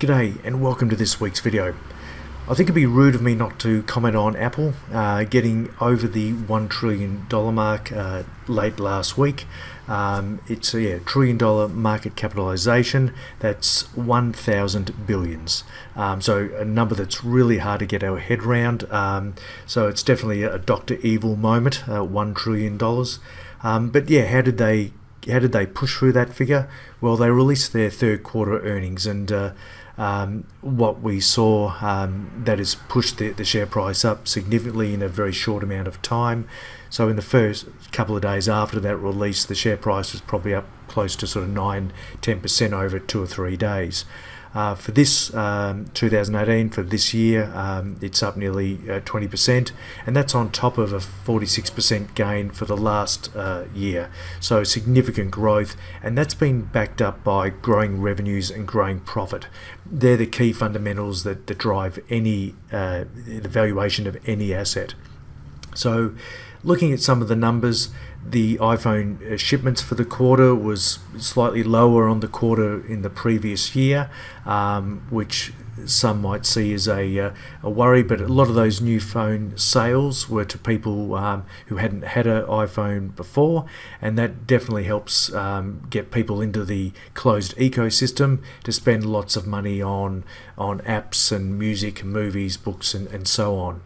G'day and welcome to this week's video. I think it'd be rude of me not to comment on Apple getting over the $1 trillion mark late last week. It's a $1 trillion market capitalization. That's 1,000 billions. So a number that's really hard to get our head around. So it's definitely a Dr. Evil moment, $1 trillion. But yeah, how did they push through that figure? Well, they released their third quarter earnings, and what we saw that has pushed the share price up significantly in a very short amount of time. So in the first couple of days after that release, the share price was probably up close to sort of 9-10% over 2 or 3 days. For this 2018, for this year, it's up nearly 20%, and that's on top of a 46% gain for the last year. So significant growth, and that's been backed up by growing revenues and growing profit. They're the key fundamentals that drive any the valuation of any asset. So looking at some of the numbers, the iPhone shipments for the quarter was slightly lower on the quarter in the previous year, which some might see as a worry, but a lot of those new phone sales were to people who hadn't had an iPhone before, and that definitely helps get people into the closed ecosystem to spend lots of money on apps and music and movies, books and so on.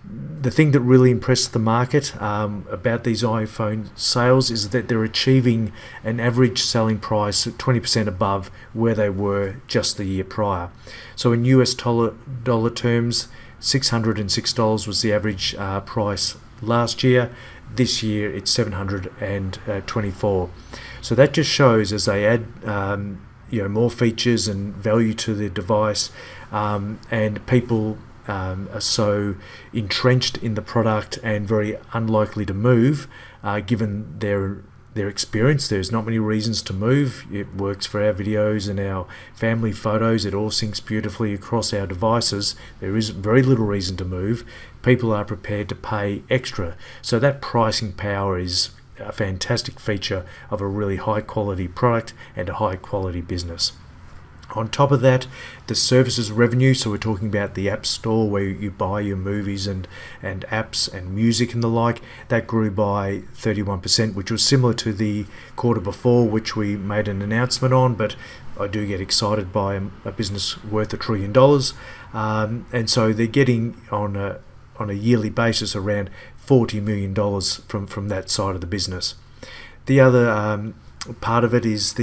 The thing that really impressed the market about these iPhone sales is that they're achieving an average selling price 20% above where they were just the year prior. So in US dollar terms, $606 was the average price last year. This year it's $724. So that just shows as they add more features and value to the device, and people are so entrenched in the product and very unlikely to move, given their experience. There's not many reasons to move. It works for our videos and our family photos. It all syncs beautifully across our devices. There is very little reason to move. People are prepared to pay extra. So that pricing power is a fantastic feature of a really high quality product and a high quality business. On top of that, the services revenue, so we're talking about the App Store where you buy your movies and apps and music and the like, that grew by 31%, which was similar to the quarter before, which we made an announcement on, but I do get excited by a business worth $1 trillion. And so they're getting on a yearly basis around $40 million from that side of the business. The other part of it is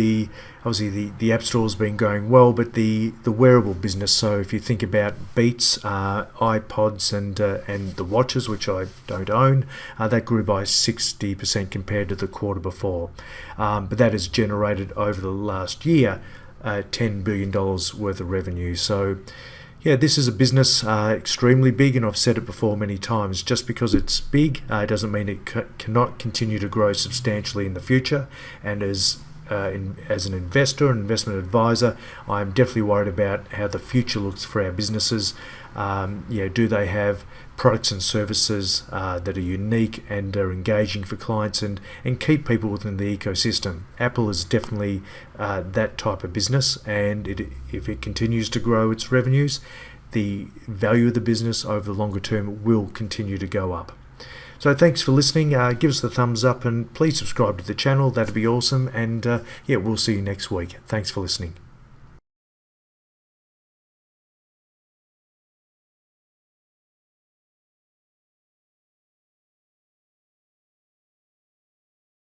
obviously the App Store's been going well, but the wearable business. So if you think about Beats, iPods, and the watches, which I don't own, that grew by 60% compared to the quarter before. But that has generated over the last year $10 billion worth of revenue. So yeah, this is a business extremely big, and I've said it before many times. Just because it's big doesn't mean it cannot continue to grow substantially in the future. And as an investor, an investment advisor, I'm definitely worried about how the future looks for our businesses. Do they have products and services that are unique and are engaging for clients and keep people within the ecosystem? Apple is definitely that type of business, and if it continues to grow its revenues, the value of the business over the longer term will continue to go up. So thanks for listening. Give us the thumbs up and please subscribe to the channel. That'd be awesome. And we'll see you next week. Thanks for listening.